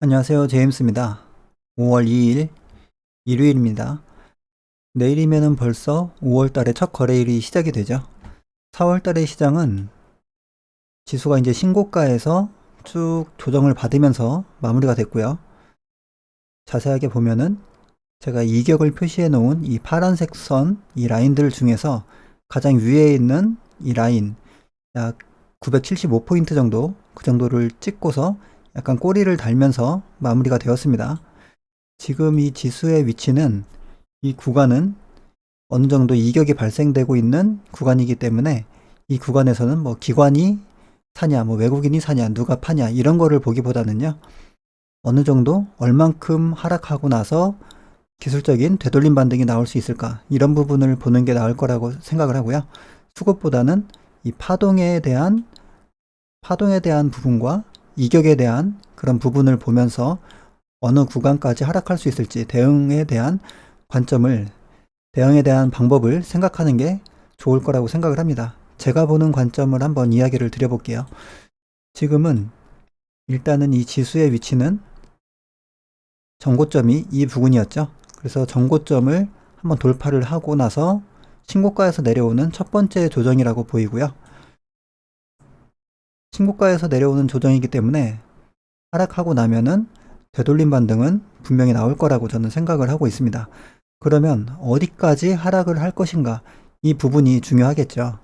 안녕하세요. 제임스입니다. 5월 2일 일요일입니다. 내일이면은 벌써 5월 달에 첫 거래일이 시작이 되죠. 4월 달의 시장은 지수가 이제 신고가에서 쭉 조정을 받으면서 마무리가 됐고요. 자세하게 보면은 제가 이격을 표시해 놓은 이 파란색 선, 이 라인들 중에서 가장 위에 있는 이 라인, 약 975포인트 정도, 그 정도를 찍고서 약간 꼬리를 달면서 마무리가 되었습니다. 지금 이 지수의 위치는 이 구간은 어느 정도 이격이 발생되고 있는 구간이기 때문에 이 구간에서는 뭐 기관이 사냐, 뭐 외국인이 사냐, 누가 파냐 이런 거를 보기보다는요. 어느 정도 얼만큼 하락하고 나서 기술적인 되돌림 반등이 나올 수 있을까 이런 부분을 보는 게 나을 거라고 생각을 하고요. 수급보다는 이 파동에 대한 부분과 이격에 대한 그런 부분을 보면서 어느 구간까지 하락할 수 있을지 대응에 대한 방법을 생각하는 게 좋을 거라고 생각을 합니다. 제가 보는 관점을 한번 이야기를 드려볼게요. 지금은 일단은 이 지수의 위치는 정고점이 이 부분이었죠. 그래서 정고점을 한번 돌파를 하고 나서 신고가에서 내려오는 첫 번째 조정이라고 보이고요. 신고가에서 내려오는 조정이기 때문에 하락하고 나면은 되돌림 반등은 분명히 나올 거라고 저는 생각을 하고 있습니다. 그러면 어디까지 하락을 할 것인가? 이 부분이 중요하겠죠.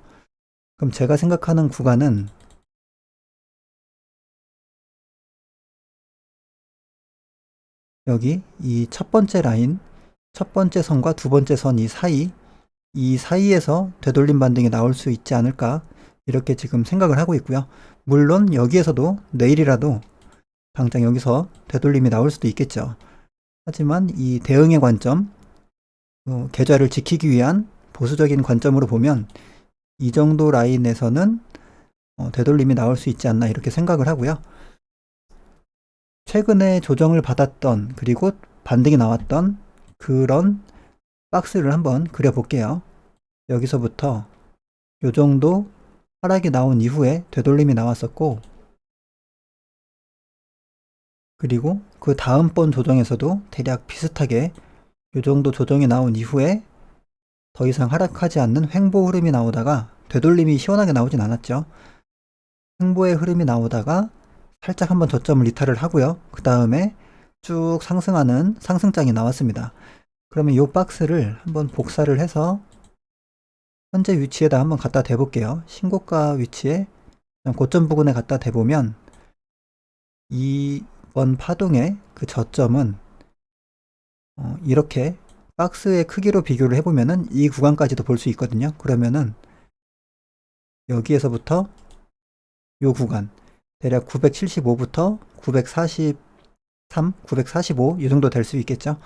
그럼 제가 생각하는 구간은 여기 이 첫 번째 라인, 첫 번째 선과 두 번째 선 이 사이에서 되돌림 반등이 나올 수 있지 않을까? 이렇게 지금 생각을 하고 있고요. 물론 여기에서도 내일이라도 당장 여기서 되돌림이 나올 수도 있겠죠. 하지만 이 대응의 관점, 계좌를 지키기 위한 보수적인 관점으로 보면 이 정도 라인에서는 되돌림이 나올 수 있지 않나 이렇게 생각을 하고요. 최근에 조정을 받았던 그리고 반등이 나왔던 그런 박스를 한번 그려볼게요. 여기서부터 요 정도 하락이 나온 이후에 되돌림이 나왔었고, 그리고 그 다음번 조정에서도 대략 비슷하게 요 정도 조정이 나온 이후에 더 이상 하락하지 않는 횡보 흐름이 나오다가 되돌림이 시원하게 나오진 않았죠. 횡보의 흐름이 나오다가 살짝 한번 저점을 이탈을 하고요. 그 다음에 쭉 상승하는 상승장이 나왔습니다. 그러면 이 박스를 한번 복사를 해서 현재 위치에다 한번 갖다 대볼게요. 신고가 위치에 고점 부근에 갖다 대보면 이번 파동의 그 저점은 이렇게 박스의 크기로 비교를 해보면은 이 구간까지도 볼 수 있거든요. 그러면은 여기에서부터 이 구간 대략 975부터 943, 945 이 정도 될 수 있겠죠.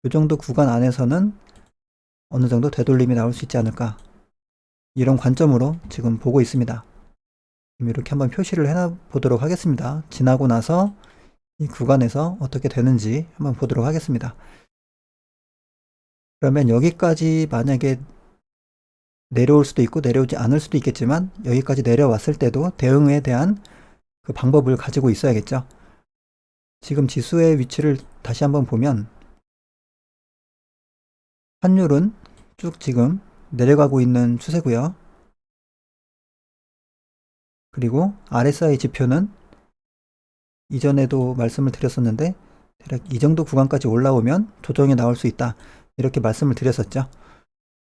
이 정도 구간 안에서는 어느 정도 되돌림이 나올 수 있지 않을까 이런 관점으로 지금 보고 있습니다. 이렇게 한번 표시를 해 보도록 하겠습니다. 지나고 나서 이 구간에서 어떻게 되는지 한번 보도록 하겠습니다. 그러면 여기까지 만약에 내려올 수도 있고 내려오지 않을 수도 있겠지만 여기까지 내려왔을 때도 대응에 대한 그 방법을 가지고 있어야겠죠. 지금 지수의 위치를 다시 한번 보면 환율은 쭉 지금 내려가고 있는 추세고요. 그리고 RSI 지표는 이전에도 말씀을 드렸었는데 대략 이 정도 구간까지 올라오면 조정이 나올 수 있다. 이렇게 말씀을 드렸었죠.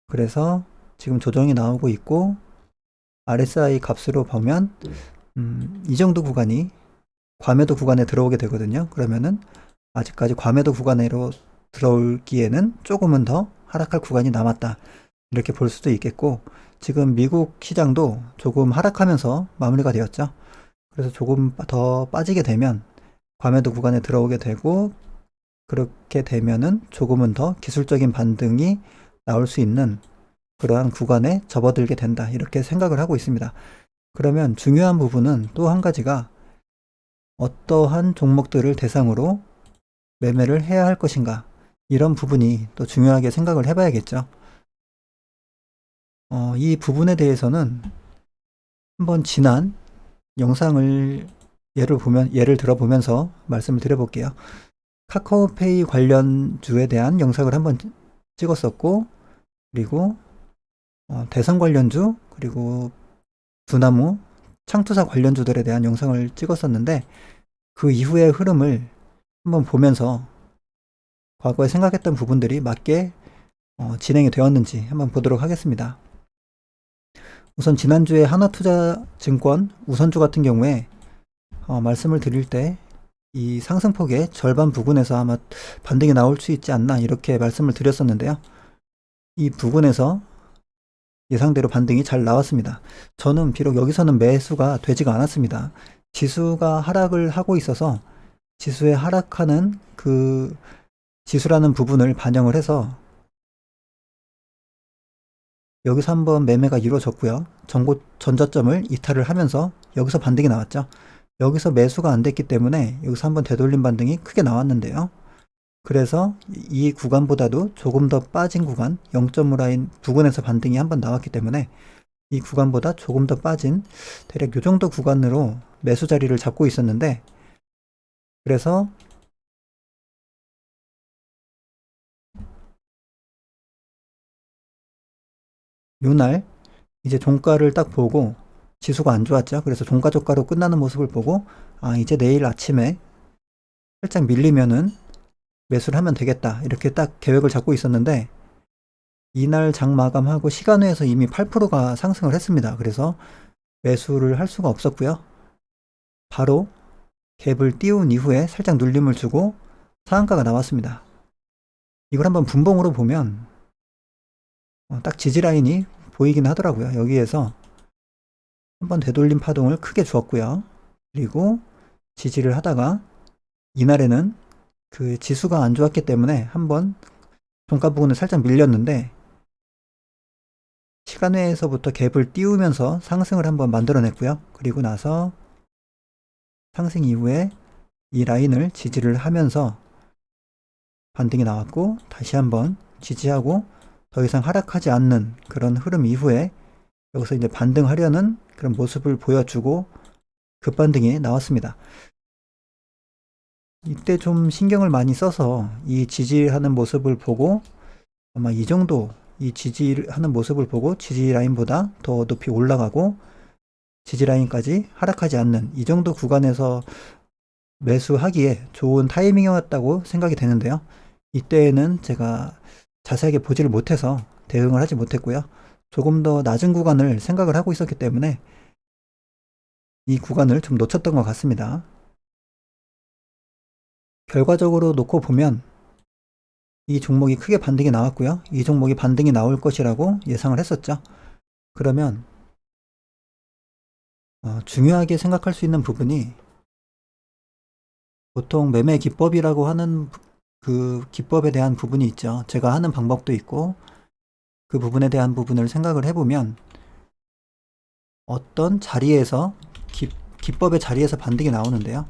그래서 지금 조정이 나오고 있고 RSI 값으로 보면 이 정도 구간이 과매도 구간에 들어오게 되거든요. 그러면은 아직까지 과매도 구간으로 들어올기에는 조금은 더 하락할 구간이 남았다. 이렇게 볼 수도 있겠고 지금 미국 시장도 조금 하락하면서 마무리가 되었죠. 그래서 조금 더 빠지게 되면 과매도 구간에 들어오게 되고 그렇게 되면은 조금은 더 기술적인 반등이 나올 수 있는 그러한 구간에 접어들게 된다. 이렇게 생각을 하고 있습니다. 그러면 중요한 부분은 또 한 가지가 어떠한 종목들을 대상으로 매매를 해야 할 것인가. 이런 부분이 또 중요하게 생각을 해봐야겠죠. 이 부분에 대해서는 한번 지난 영상을 예를 들어보면서 말씀을 드려볼게요. 카카오페이 관련주에 대한 영상을 한번 찍었었고, 그리고 대선 관련주, 그리고 두나무, 창투사 관련주들에 대한 영상을 찍었었는데, 그 이후의 흐름을 한번 보면서 과거에 생각했던 부분들이 맞게 진행이 되었는지 한번 보도록 하겠습니다. 우선 지난주에 하나투자증권 우선주 같은 경우에 말씀을 드릴 때 이 상승폭의 절반 부근에서 아마 반등이 나올 수 있지 않나 이렇게 말씀을 드렸었는데요. 이 부근에서 예상대로 반등이 잘 나왔습니다. 저는 비록 여기서는 매수가 되지가 않았습니다. 지수가 하락을 하고 있어서 지수의 하락하는 그 지수라는 부분을 반영을 해서 여기서 한번 매매가 이루어졌고요. 전저점을 이탈을 하면서 여기서 반등이 나왔죠. 여기서 매수가 안 됐기 때문에 여기서 한번 되돌림 반등이 크게 나왔는데요. 그래서 이 구간보다도 조금 더 빠진 구간 0.5 라인 부근에서 반등이 한번 나왔기 때문에 이 구간보다 조금 더 빠진 대략 이 정도 구간으로 매수 자리를 잡고 있었는데, 그래서 요날 이제 종가를 딱 보고 지수가 안 좋았죠. 그래서 종가 저가로 끝나는 모습을 보고 이제 내일 아침에 살짝 밀리면은 매수를 하면 되겠다 이렇게 딱 계획을 잡고 있었는데, 이날 장 마감하고 시간외에서 이미 8%가 상승을 했습니다. 그래서 매수를 할 수가 없었고요. 바로 갭을 띄운 이후에 살짝 눌림을 주고 상한가가 나왔습니다. 이걸 한번 분봉으로 보면 딱 지지 라인이 보이긴 하더라고요. 여기에서 한번 되돌림 파동을 크게 주었고요. 그리고 지지를 하다가 이날에는 그 지수가 안 좋았기 때문에 한번 종가 부근을 살짝 밀렸는데, 시간외에서부터 갭을 띄우면서 상승을 한번 만들어냈고요. 그리고 나서 상승 이후에 이 라인을 지지를 하면서 반등이 나왔고, 다시 한번 지지하고 더 이상 하락하지 않는 그런 흐름 이후에 여기서 이제 반등하려는 그런 모습을 보여주고 급반등이 나왔습니다. 이때 좀 신경을 많이 써서 이 지지하는 모습을 보고 아마 이 정도 이 지지하는 모습을 보고 지지 라인보다 더 높이 올라가고 지지 라인까지 하락하지 않는 이 정도 구간에서 매수하기에 좋은 타이밍이었다고 생각이 되는데요. 이때에는 제가 자세하게 보지를 못해서 대응을 하지 못했고요. 조금 더 낮은 구간을 생각을 하고 있었기 때문에 이 구간을 좀 놓쳤던 것 같습니다. 결과적으로 놓고 보면 이 종목이 크게 반등이 나왔고요. 이 종목이 반등이 나올 것이라고 예상을 했었죠. 그러면 중요하게 생각할 수 있는 부분이, 보통 매매 기법이라고 하는 그 기법에 대한 부분이 있죠. 제가 하는 방법도 있고 그 부분에 대한 부분을 생각을 해보면 어떤 자리에서 기법의 자리에서 반등이 나오는데요.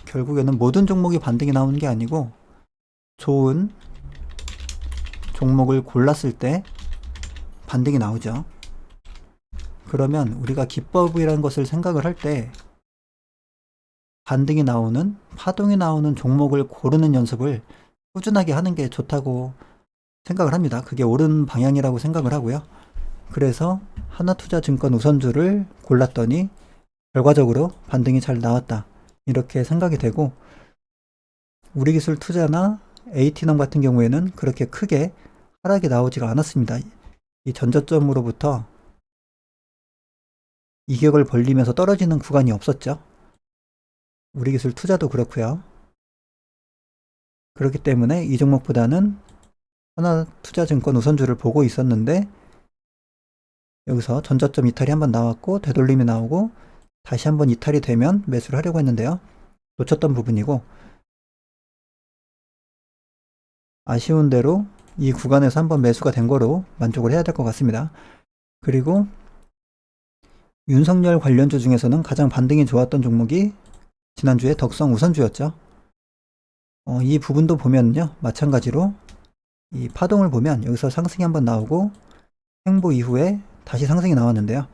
결국에는 모든 종목이 반등이 나오는 게 아니고 좋은 종목을 골랐을 때 반등이 나오죠. 그러면 우리가 기법이라는 것을 생각을 할 때 반등이 나오는, 파동이 나오는 종목을 고르는 연습을 꾸준하게 하는 게 좋다고 생각을 합니다. 그게 옳은 방향이라고 생각을 하고요. 그래서 하나투자증권 우선주를 골랐더니 결과적으로 반등이 잘 나왔다 이렇게 생각이 되고, 우리기술 투자나 AT넘 같은 경우에는 그렇게 크게 하락이 나오지가 않았습니다. 이 전저점으로부터 이격을 벌리면서 떨어지는 구간이 없었죠. 우리기술 투자도 그렇고요. 그렇기 때문에 이 종목보다는 하나투자증권 우선주를 보고 있었는데, 여기서 전저점 이탈이 한번 나왔고 되돌림이 나오고 다시 한번 이탈이 되면 매수를 하려고 했는데요. 놓쳤던 부분이고, 아쉬운 대로 이 구간에서 한번 매수가 된 거로 만족을 해야 될 것 같습니다. 그리고 윤석열 관련주 중에서는 가장 반등이 좋았던 종목이 지난주에 덕성 우선주였죠. 이 부분도 보면요, 마찬가지로 이 파동을 보면 여기서 상승이 한번 나오고 횡보 이후에 다시 상승이 나왔는데요.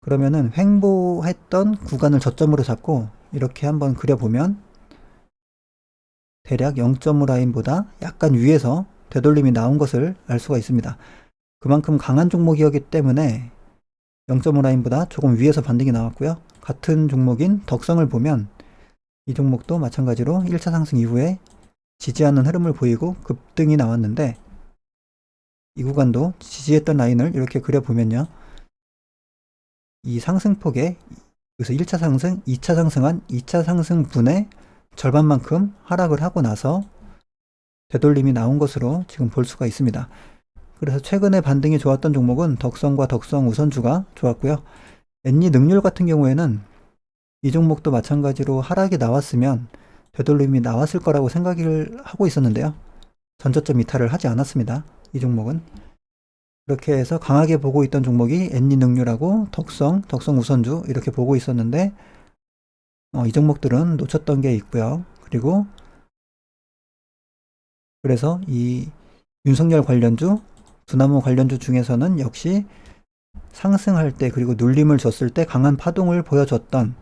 그러면은 횡보했던 구간을 저점으로 잡고 이렇게 한번 그려보면 대략 0.5 라인보다 약간 위에서 되돌림이 나온 것을 알 수가 있습니다. 그만큼 강한 종목이었기 때문에 0.5 라인보다 조금 위에서 반등이 나왔고요. 같은 종목인 덕성을 보면 이 종목도 마찬가지로 1차 상승 이후에 지지하는 흐름을 보이고 급등이 나왔는데, 이 구간도 지지했던 라인을 이렇게 그려보면요, 이 상승폭에 여기서 1차 상승, 2차 상승한 2차 상승분의 절반만큼 하락을 하고 나서 되돌림이 나온 것으로 지금 볼 수가 있습니다. 그래서 최근에 반등이 좋았던 종목은 덕성과 덕성 우선주가 좋았고요. 엔리 능률 같은 경우에는 이 종목도 마찬가지로 하락이 나왔으면 되돌림이 나왔을 거라고 생각을 하고 있었는데요. 전저점 이탈을 하지 않았습니다. 이 종목은. 그렇게 해서 강하게 보고 있던 종목이 엔리 능률하고 덕성, 덕성 우선주 이렇게 보고 있었는데, 이 종목들은 놓쳤던 게 있고요. 그리고 그래서 이 윤석열 관련주, 두나무 관련주 중에서는 역시 상승할 때 그리고 눌림을 줬을 때 강한 파동을 보여줬던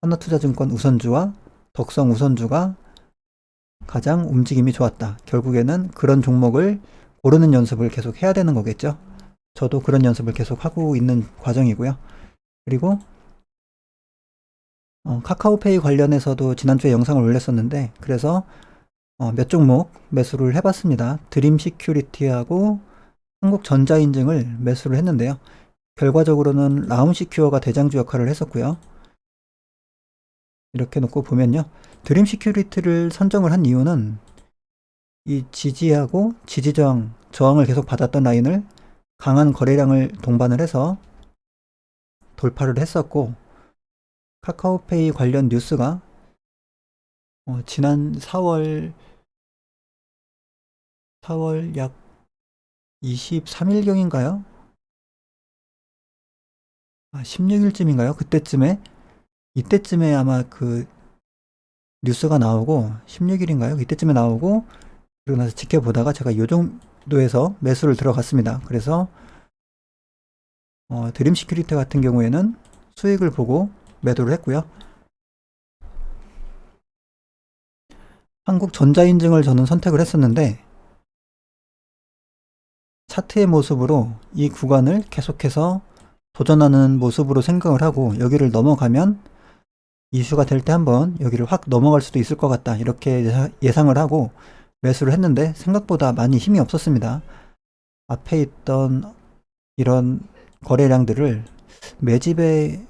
하나투자증권 우선주와 덕성 우선주가 가장 움직임이 좋았다. 결국에는 그런 종목을 고르는 연습을 계속 해야 되는 거겠죠. 저도 그런 연습을 계속 하고 있는 과정이고요. 그리고 카카오페이 관련해서도 지난주에 영상을 올렸었는데, 그래서 몇 종목 매수를 해봤습니다. 드림시큐리티하고 한국전자인증을 매수를 했는데요. 결과적으로는 라운시큐어가 대장주 역할을 했었고요. 이렇게 놓고 보면요, 드림시큐리티를 선정을 한 이유는 이 지지하고 지지저항, 저항을 계속 받았던 라인을 강한 거래량을 동반을 해서 돌파를 했었고, 카카오페이 관련 뉴스가 지난 4월 약 23일경인가요? 16일쯤인가요? 이때쯤에 아마 그 뉴스가 나오고, 16일인가요? 이때쯤에 나오고, 그러고 나서 지켜보다가 제가 이 정도에서 매수를 들어갔습니다. 그래서 드림시큐리티 같은 경우에는 수익을 보고 매도를 했고요. 한국전자인증을 저는 선택을 했었는데, 차트의 모습으로 이 구간을 계속해서 도전하는 모습으로 생각을 하고, 여기를 넘어가면 이슈가 될 때 한번 여기를 확 넘어갈 수도 있을 것 같다, 이렇게 예상을 하고 매수를 했는데 생각보다 많이 힘이 없었습니다. 앞에 있던 이런 거래량들을 매집의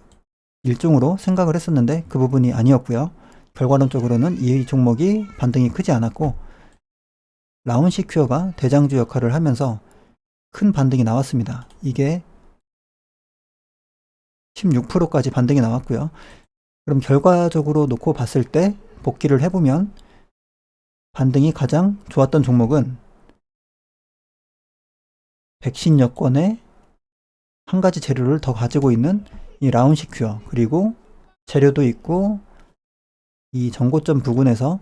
일종으로 생각을 했었는데 그 부분이 아니었고요. 결과론적으로는 이 종목이 반등이 크지 않았고, 라운시큐어가 대장주 역할을 하면서 큰 반등이 나왔습니다. 이게 16%까지 반등이 나왔고요. 그럼 결과적으로 놓고 봤을 때 복기를 해보면 반등이 가장 좋았던 종목은 백신 여권에 한 가지 재료를 더 가지고 있는 이 라운시큐어, 그리고 재료도 있고 이 정고점 부근에서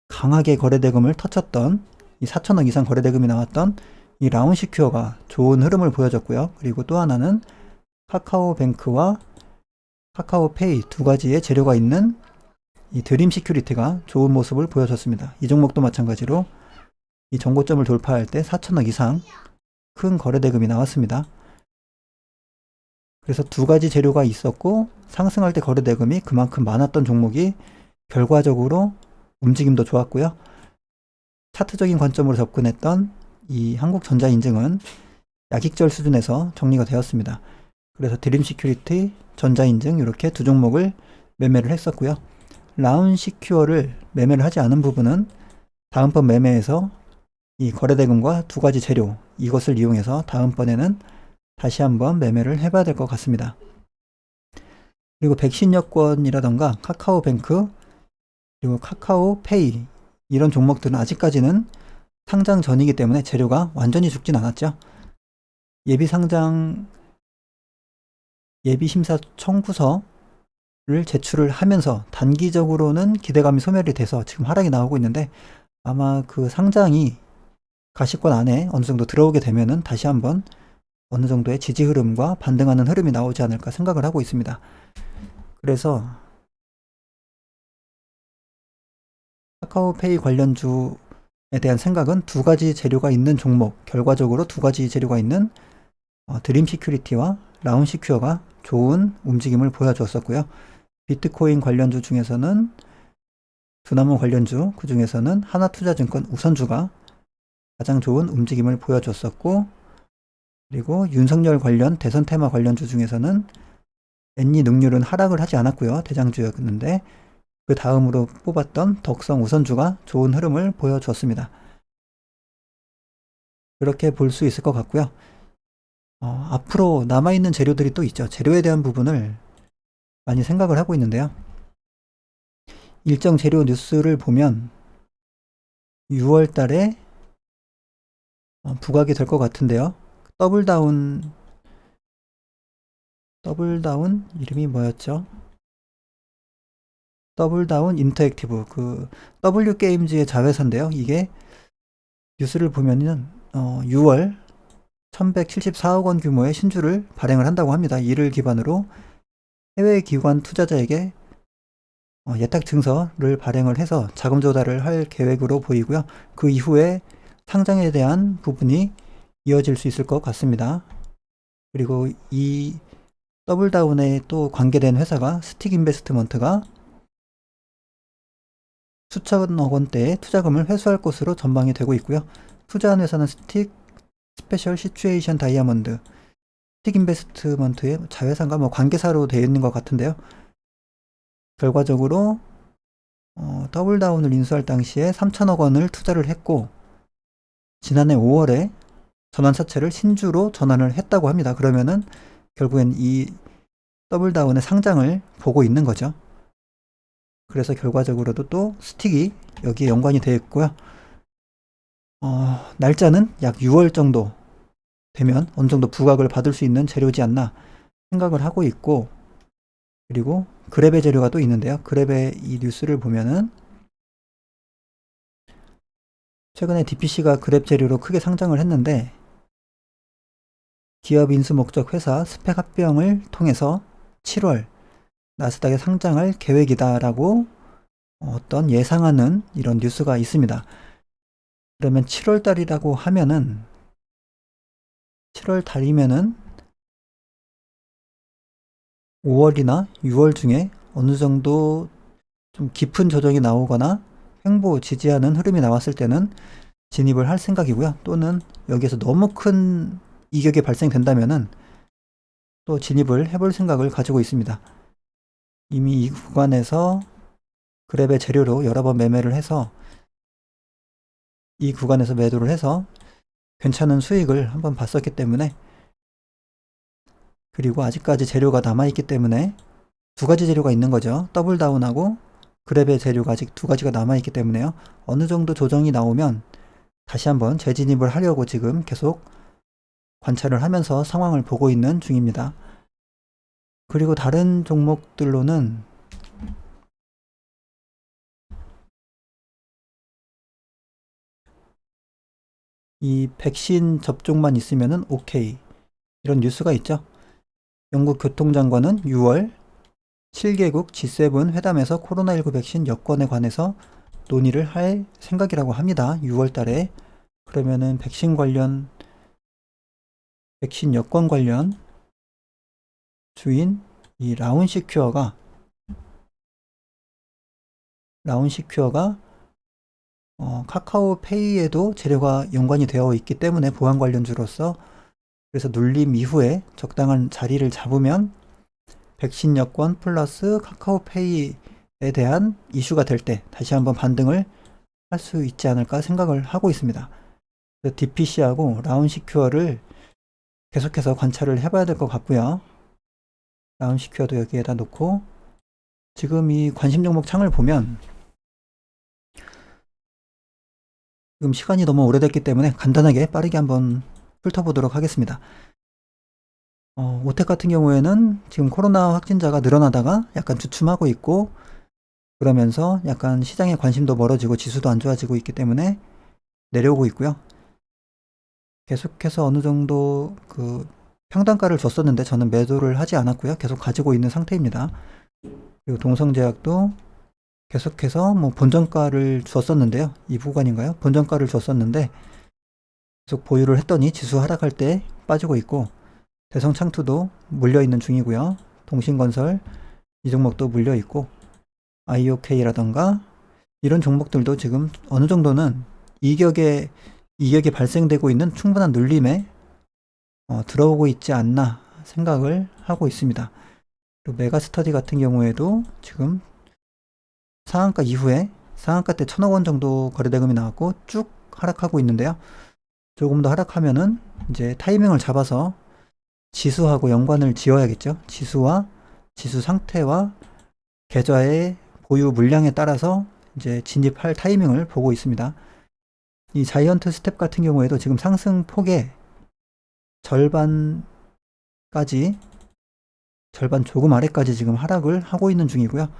강하게 거래대금을 터쳤던 이 4천억 이상 거래대금이 나왔던 이 라운시큐어가 좋은 흐름을 보여줬고요. 그리고 또 하나는 카카오뱅크와 카카오페이 두 가지의 재료가 있는 이 드림시큐리티가 좋은 모습을 보여줬습니다. 이 종목도 마찬가지로 이 정고점을 돌파할 때 4천억 이상 큰 거래대금이 나왔습니다. 그래서 두 가지 재료가 있었고 상승할 때 거래대금이 그만큼 많았던 종목이 결과적으로 움직임도 좋았고요. 차트적인 관점으로 접근했던 이 한국전자인증은 약익절 수준에서 정리가 되었습니다. 그래서 드림시큐리티, 전자인증 이렇게 두 종목을 매매를 했었고요. 라운시큐어를 매매를 하지 않은 부분은 다음번 매매에서 이 거래대금과 두 가지 재료, 이것을 이용해서 다음번에는 다시 한번 매매를 해봐야 될 것 같습니다. 그리고 백신 여권이라던가 카카오뱅크, 그리고 카카오페이 이런 종목들은 아직까지는 상장 전이기 때문에 재료가 완전히 죽진 않았죠. 예비심사 청구서를 제출을 하면서 단기적으로는 기대감이 소멸이 돼서 지금 하락이 나오고 있는데, 아마 그 상장이 가시권 안에 어느 정도 들어오게 되면은 다시 한번 어느 정도의 지지 흐름과 반등하는 흐름이 나오지 않을까 생각을 하고 있습니다. 그래서 카카오페이 관련주에 대한 생각은 두 가지 재료가 있는 종목, 결과적으로 두 가지 재료가 있는 드림 시큐리티와 라운 시큐어가 좋은 움직임을 보여줬었고요. 비트코인 관련주 중에서는 두나무 관련주, 그 중에서는 하나투자증권 우선주가 가장 좋은 움직임을 보여줬었고, 그리고 윤석열 관련 대선 테마 관련주 중에서는 엔니 능률은 하락을 하지 않았고요. 대장주였는데 그 다음으로 뽑았던 덕성 우선주가 좋은 흐름을 보여주었습니다. 그렇게 볼 수 있을 것 같고요. 앞으로 남아있는 재료들이 또 있죠. 재료에 대한 부분을 많이 생각을 하고 있는데요. 일정 재료 뉴스를 보면 6월 달에 부각이 될 것 같은데요. 더블다운 이름이 뭐였죠? 더블다운 인터액티브, 그 W게임즈의 자회사인데요. 이게 뉴스를 보면은 6월 1174억 원 규모의 신주를 발행을 한다고 합니다. 이를 기반으로 해외 기관 투자자에게 예탁 증서를 발행을 해서 자금 조달을 할 계획으로 보이고요. 그 이후에 상장에 대한 부분이 이어질 수 있을 것 같습니다. 그리고 이 더블다운에 또 관계된 회사가 스틱 인베스트먼트가 수천억 원대의 투자금을 회수할 것으로 전망이 되고 있고요. 투자한 회사는 스틱 스페셜 시츄에이션 다이아몬드, 스틱 인베스트먼트의 자회사인가 뭐 관계사로 되어 있는 것 같은데요. 결과적으로 더블다운을 인수할 당시에 3천억 원을 투자를 했고 지난해 5월에 전환사채를 신주로 전환을 했다고 합니다. 그러면은 결국엔 이 더블다운의 상장을 보고 있는 거죠. 그래서 결과적으로도 또 스틱이 여기에 연관이 되어 있고요. 날짜는 약 6월 정도 되면 어느 정도 부각을 받을 수 있는 재료지 않나 생각을 하고 있고, 그리고 그랩의 재료가 또 있는데요. 그랩의 이 뉴스를 보면은 최근에 DPC가 그랩 재료로 크게 상장을 했는데 기업 인수 목적 회사 스펙 합병을 통해서 7월 나스닥에 상장할 계획이다라고 어떤 예상하는 이런 뉴스가 있습니다. 그러면 7월 달이라고 하면은 7월 달이면은 5월이나 6월 중에 어느 정도 좀 깊은 조정이 나오거나 횡보 지지하는 흐름이 나왔을 때는 진입을 할 생각이고요. 또는 여기에서 너무 큰 이격이 발생된다면은 또 진입을 해볼 생각을 가지고 있습니다. 이미 이 구간에서 그랩의 재료로 여러 번 매매를 해서 이 구간에서 매도를 해서 괜찮은 수익을 한번 봤었기 때문에, 그리고 아직까지 재료가 남아있기 때문에 두 가지 재료가 있는 거죠. 더블다운하고 그랩의 재료가 아직 두 가지가 남아있기 때문에요. 어느 정도 조정이 나오면 다시 한번 재진입을 하려고 지금 계속 관찰을 하면서 상황을 보고 있는 중입니다. 그리고 다른 종목들로는 이 백신 접종만 있으면은 오케이, 이런 뉴스가 있죠. 영국 교통장관은 6월 7개국 G7 회담에서 코로나19 백신 여권에 관해서 논의를 할 생각이라고 합니다. 6월 달에. 그러면은 백신 여권 관련 주인 이 라운시큐어가 카카오페이에도 재료가 연관이 되어 있기 때문에 보안 관련주로서, 그래서 눌림 이후에 적당한 자리를 잡으면 백신 여권 플러스 카카오페이에 대한 이슈가 될 때 다시 한번 반등을 할 수 있지 않을까 생각을 하고 있습니다. DPC하고 라운시큐어를 계속해서 관찰을 해봐야 될 것 같고요. 라운시큐어도 여기에다 놓고, 지금 이 관심 종목 창을 보면 지금 시간이 너무 오래됐기 때문에 간단하게 빠르게 한번 훑어보도록 하겠습니다. 오텍 같은 경우에는 지금 코로나 확진자가 늘어나다가 약간 주춤하고 있고, 그러면서 약간 시장의 관심도 멀어지고 지수도 안 좋아지고 있기 때문에 내려오고 있고요. 계속해서 어느 정도 그 평단가를 줬었는데 저는 매도를 하지 않았고요. 계속 가지고 있는 상태입니다. 그리고 동성제약도 계속해서 뭐 본전가를 줬었는데요. 이 구간인가요? 본전가를 줬었는데 계속 보유를 했더니 지수 하락할 때 빠지고 있고, 대성창투도 물려있는 중이고요. 동신건설 이 종목도 물려있고, IOK라던가 이런 종목들도 지금 어느 정도는 이격이 발생되고 있는 충분한 눌림에 들어오고 있지 않나 생각을 하고 있습니다. 그리고 메가스터디 같은 경우에도 지금 상한가 이후에 상한가 때 1,000억 원 정도 거래대금이 나왔고 쭉 하락하고 있는데요. 조금 더 하락하면은 이제 타이밍을 잡아서 지수하고 연관을 지어야겠죠. 지수와 지수 상태와 계좌의 보유 물량에 따라서 이제 진입할 타이밍을 보고 있습니다. 이 자이언트 스텝 같은 경우에도 지금 상승 폭의 절반 조금 아래까지 지금 하락을 하고 있는 중이고요.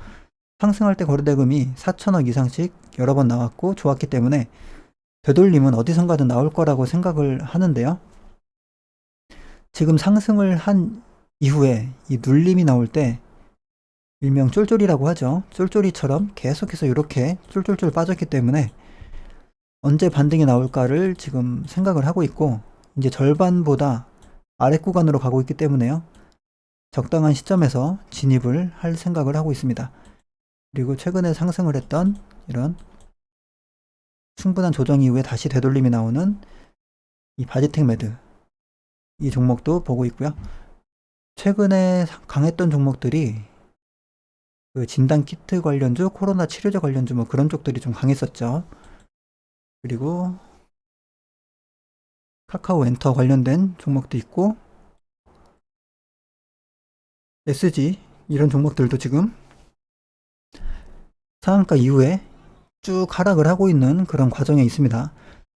상승할 때 거래대금이 4천억 이상씩 여러 번 나왔고 좋았기 때문에 되돌림은 어디선가든 나올 거라고 생각을 하는데요. 지금 상승을 한 이후에 이 눌림이 나올 때 일명 쫄쫄이라고 하죠. 쫄쫄이처럼 계속해서 이렇게 쫄쫄쫄 빠졌기 때문에 언제 반등이 나올까를 지금 생각을 하고 있고, 이제 절반보다 아래 구간으로 가고 있기 때문에요. 적당한 시점에서 진입을 할 생각을 하고 있습니다. 그리고 최근에 상승을 했던 이런 충분한 조정 이후에 다시 되돌림이 나오는 이 바지텍 매드, 이 종목도 보고 있고요. 최근에 강했던 종목들이 그 진단 키트 관련주, 코로나 치료제 관련주 뭐 그런 쪽들이 좀 강했었죠. 그리고 카카오 엔터 관련된 종목도 있고, SG 이런 종목들도 지금 상한가 이후에 쭉 하락을 하고 있는 그런 과정에 있습니다.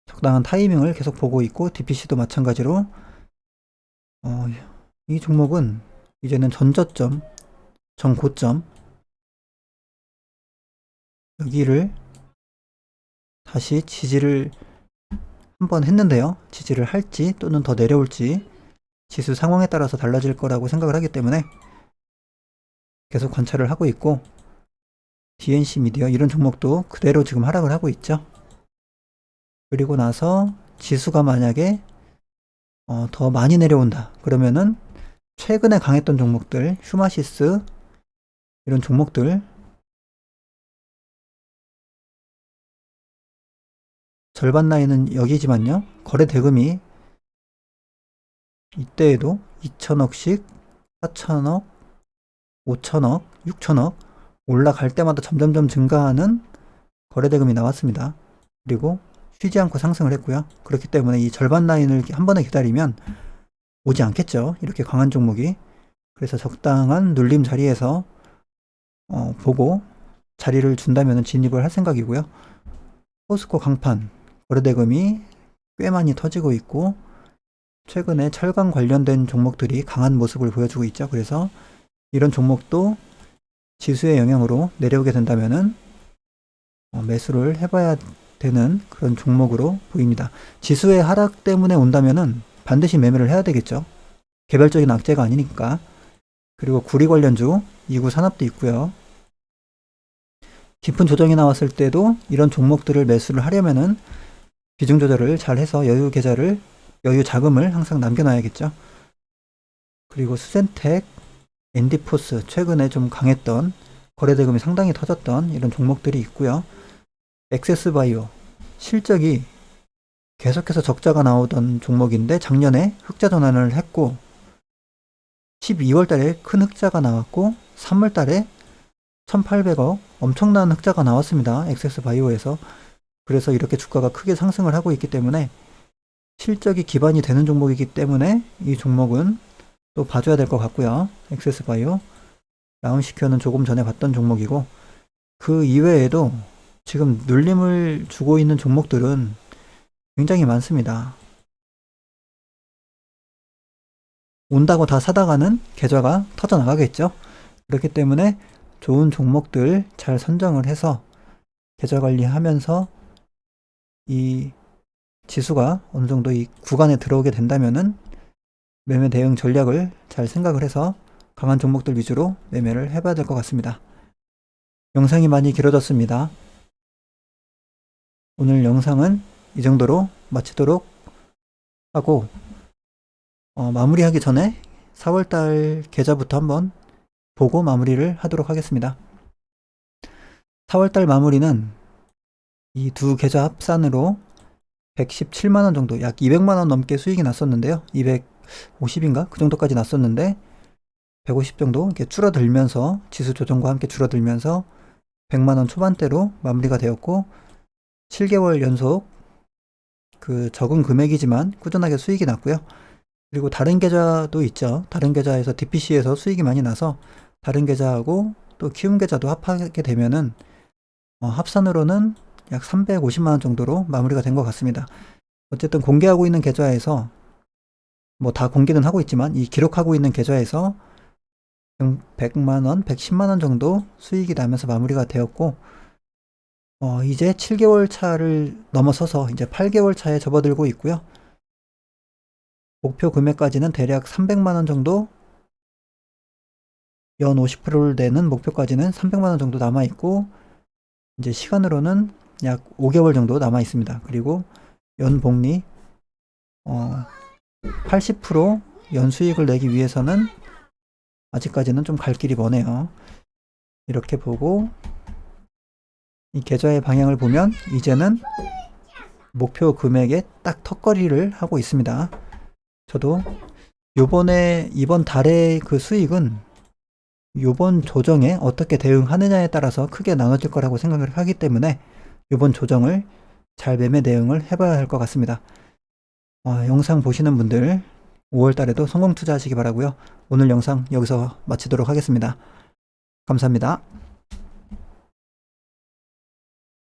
적당한 타이밍을 계속 보고 있고, DPC도 마찬가지로 이 종목은 이제는 전저점, 전고점 여기를 다시 지지를 한번 했는데요. 지지를 할지 또는 더 내려올지 지수 상황에 따라서 달라질 거라고 생각을 하기 때문에 계속 관찰을 하고 있고, DNC 미디어 이런 종목도 그대로 지금 하락을 하고 있죠. 그리고 나서 지수가 만약에 더 많이 내려온다 그러면은 최근에 강했던 종목들, 휴마시스 이런 종목들 절반 라인은 여기지만요, 거래 대금이 이때에도 2천억씩 4천억 5천억 6천억 올라갈 때마다 점점점 증가하는 거래 대금이 나왔습니다. 그리고 쉬지 않고 상승을 했고요. 그렇기 때문에 이 절반 라인을 한 번에 기다리면 오지 않겠죠, 이렇게 강한 종목이. 그래서 적당한 눌림 자리에서 보고 자리를 준다면 진입을 할 생각이고요. 포스코 강판 거래대금이 꽤 많이 터지고 있고, 최근에 철강 관련된 종목들이 강한 모습을 보여주고 있죠. 그래서 이런 종목도 지수의 영향으로 내려오게 된다면은 매수를 해봐야 되는 그런 종목으로 보입니다. 지수의 하락 때문에 온다면은 반드시 매매를 해야 되겠죠. 개별적인 악재가 아니니까. 그리고 구리 관련주 이구 산업도 있고요. 깊은 조정이 나왔을 때도 이런 종목들을 매수를 하려면은 비중 조절을 잘 해서 여유 자금을 항상 남겨놔야겠죠. 그리고 수젠텍, 엔디포스 최근에 좀 강했던 거래대금이 상당히 터졌던 이런 종목들이 있고요. 엑세스바이오 실적이 계속해서 적자가 나오던 종목인데 작년에 흑자 전환을 했고 12월 달에 큰 흑자가 나왔고 3월 달에 1,800억 엄청난 흑자가 나왔습니다. 엑세스바이오에서. 그래서 이렇게 주가가 크게 상승을 하고 있기 때문에 실적이 기반이 되는 종목이기 때문에 이 종목은 또 봐줘야 될 것 같고요. 엑세스바이오, 라운시큐어는 조금 전에 봤던 종목이고, 그 이외에도 지금 눌림을 주고 있는 종목들은 굉장히 많습니다. 온다고 다 사다가는 계좌가 터져나가겠죠. 그렇기 때문에 좋은 종목들 잘 선정을 해서 계좌 관리하면서 이 지수가 어느 정도 이 구간에 들어오게 된다면은 매매 대응 전략을 잘 생각을 해서 강한 종목들 위주로 매매를 해봐야 될 것 같습니다. 영상이 많이 길어졌습니다. 오늘 영상은 이 정도로 마치도록 하고 마무리하기 전에 4월달 계좌부터 한번 보고 마무리를 하도록 하겠습니다. 4월달 마무리는 이 두 계좌 합산으로 117만원 정도, 약 200만원 넘게 수익이 났었는데요. 250인가? 그 정도까지 났었는데 150 정도 이렇게 줄어들면서 지수 조정과 함께 줄어들면서 100만원 초반대로 마무리가 되었고 7개월 연속 그 적은 금액이지만 꾸준하게 수익이 났고요. 그리고 다른 계좌도 있죠. 다른 계좌에서 DPC에서 수익이 많이 나서 다른 계좌하고 또 키움 계좌도 합하게 되면은 합산으로는 약 350만원 정도로 마무리가 된 것 같습니다. 어쨌든 공개하고 있는 계좌에서 뭐 다 공개는 하고 있지만 이 기록하고 있는 계좌에서 100만원, 110만원 정도 수익이 나면서 마무리가 되었고 이제 7개월 차를 넘어서서 이제 8개월 차에 접어들고 있고요. 목표 금액까지는 대략 300만원 정도, 연 50%를 내는 목표까지는 300만원 정도 남아있고 이제 시간으로는 약 5개월 정도 남아 있습니다. 그리고 연복리 80% 연수익을 내기 위해서는 아직까지는 좀 갈 길이 머네요. 이렇게 보고 이 계좌의 방향을 보면 이제는 목표 금액에 딱 턱걸이를 하고 있습니다. 저도 이번 달의 그 수익은 요번 조정에 어떻게 대응하느냐에 따라서 크게 나눠질 거라고 생각을 하기 때문에 요번 조정을 잘 매매 대응을 해봐야 할 것 같습니다. 영상 보시는 분들 5월 달에도 성공 투자하시기 바라고요. 오늘 영상 여기서 마치도록 하겠습니다. 감사합니다.